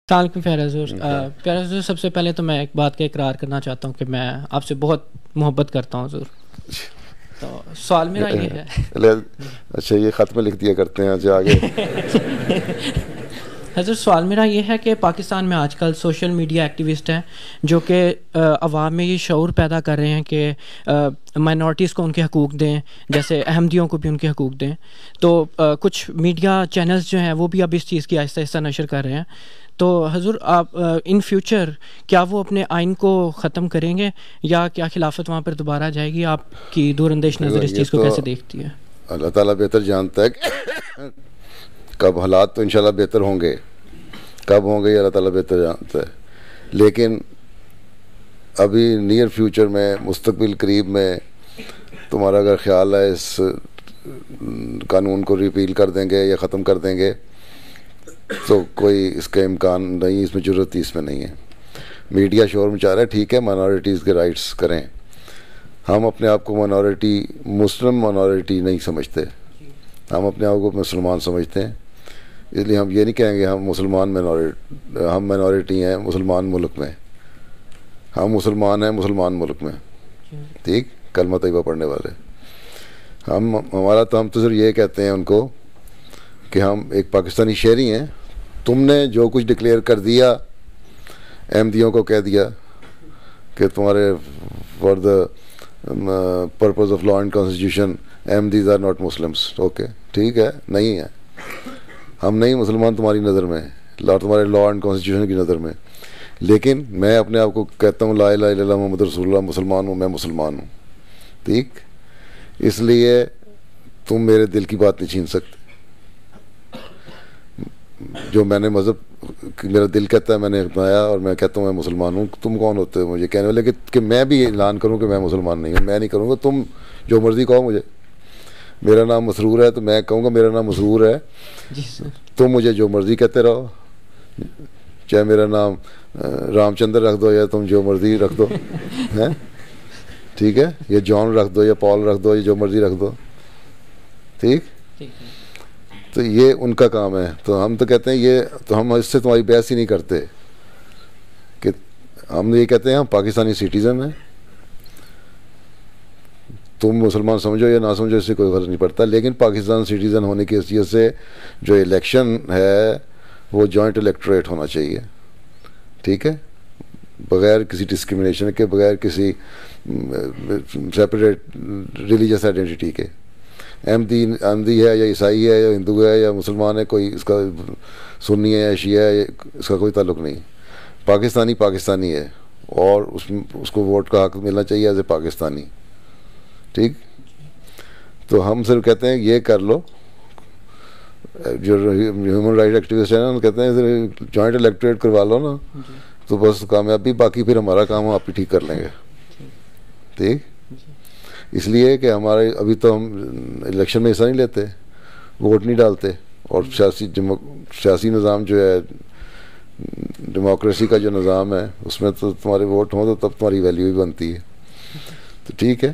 السلام علیکم پیارے حضور. پیارے حضور، سب سے پہلے تو میں ایک بات کا اقرار کرنا چاہتا ہوں کہ میں آپ سے بہت محبت کرتا ہوں حضور. تو سوال میرا یہ ہے. اچھا، یہ خط میں لکھ دیا کرتے ہیں آج آگے. حضور سوال میرا یہ ہے کہ پاکستان میں آج کل سوشل میڈیا ایکٹیوسٹ ہیں جو کہ عوام میں یہ شعور پیدا کر رہے ہیں کہ مائنورٹیز کو ان کے حقوق دیں، جیسے احمدیوں کو بھی ان کے حقوق دیں. تو کچھ میڈیا چینلز جو ہیں وہ بھی اب اس چیز کی آہستہ آہستہ نشر کر رہے ہیں. تو حضور آپ ان فیوچر کیا وہ اپنے آئین کو ختم کریں گے یا کیا خلافت وہاں پر دوبارہ آ جائے گی؟ آپ کی دور اندیش نظر اس چیز کو کیسے دیکھتی ہے؟ اللہ تعالیٰ بہتر جانتا ہے کہ کب حالات تو انشاءاللہ بہتر ہوں گے، کب ہوں گے یہ اللہ تعالیٰ بہتر جانتا ہے. لیکن ابھی نیئر فیوچر میں، مستقبل قریب میں تمہارا اگر خیال ہے اس قانون کو ریپیل کر دیں گے یا ختم کر دیں گے تو کوئی اس کا امکان نہیں، اس میں ضرورت ہی اس میں نہیں ہے. میڈیا شور مچا رہا ہے، ٹھیک ہے، مائنورٹیز کے رائٹس کریں. ہم اپنے آپ کو مائنورٹی، مسلم مائنورٹی نہیں سمجھتے، ہم اپنے آپ کو مسلمان سمجھتے ہیں. اس لیے ہم یہ نہیں کہیں گے ہم مسلمان ہم مائنورٹی ہیں مسلمان ملک میں. ہم مسلمان ہیں مسلمان ملک میں، ٹھیک، کلمہ طیبہ پڑھنے والے. ہمارا تو ہم تو صرف یہ کہتے ہیں ان کو کہ ہم ایک پاکستانی شہری ہیں. تم نے جو کچھ ڈکلیئر کر دیا، احمدیوں کو کہہ دیا کہ تمہارے for the purpose of law and constitution Ahmadis are not Muslims. Okay, ٹھیک ہے، نہیں ہے، ہم نہیں مسلمان تمہاری نظر میں، تمہارے لا اینڈ کانسٹیٹیوشن کی نظر میں. لیکن میں اپنے آپ کو کہتا ہوں لا الہ الا اللہ محمد رسول اللہ، مسلمان ہوں، میں مسلمان ہوں، ٹھیک. اس لیے تم میرے دل کی بات نہیں چھین سکتے. جو میں نے مذہب، میرا دل کہتا ہے میں نے اپنایا اور میں کہتا ہوں میں مسلمان ہوں. تم کون ہوتے ہو مجھے کہنے والے کہ میں بھی اعلان کروں کہ میں مسلمان نہیں ہوں؟ میں نہیں کروں گا. تم جو مرضی کہو مجھے. میرا نام مسرور ہے تو میں کہوں گا میرا نام مسرور ہے. تم مجھے جو مرضی کہتے رہو، چاہے میرا نام رام چندر رکھ دو یا تم جو مرضی رکھ دو، ہیں، ٹھیک ہے، یا جان رکھ دو یا پال رکھ دو یا جو مرضی رکھ دو، ٹھیک. تو یہ ان کا کام ہے. تو ہم تو کہتے ہیں یہ تو ہم اس سے تمہاری بحث ہی نہیں کرتے کہ ہم یہ کہتے ہیں ہم پاکستانی سٹیزن ہیں. تم مسلمان سمجھو یا نہ سمجھو، اس سے کوئی فرق نہیں پڑتا. لیکن پاکستان سٹیزن ہونے کی حیثیت سے جو الیکشن ہے وہ جوائنٹ الیکٹوریٹ ہونا چاہیے، ٹھیک ہے، بغیر کسی ڈسکرمنیشن کے، بغیر کسی سیپریٹ ریلیجس آئیڈینٹی کے. احمدی ہے یا عیسائی ہے یا ہندو ہے یا مسلمان ہے، کوئی اس کا سنی ہے یا شیعہ ہے، اس کا کوئی تعلق نہیں. پاکستانی پاکستانی ہے اور اس کو ووٹ کا حق ملنا چاہیے ایز اے پاکستانی، ٹھیک. تو ہم صرف کہتے ہیں یہ کر لو. جو ہیومن رائٹ ایکٹیوسٹ ہیں نا، ہم کہتے ہیں جوائنٹ الیکٹوریٹ کروا لو نا تو بس کامیابی. باقی پھر ہمارا کام ہم آپ ہی ٹھیک کر لیں گے، ٹھیک. اس لیے کہ ہمارے ابھی تو ہم الیکشن میں حصہ نہیں لیتے، ووٹ نہیں ڈالتے، اور سیاسی نظام جو ہے، ڈیموکریسی کا جو نظام ہے، اس میں تو تمہارے ووٹ ہوں تو تب تمہاری ویلیو بھی بنتی ہے. تو ٹھیک ہے.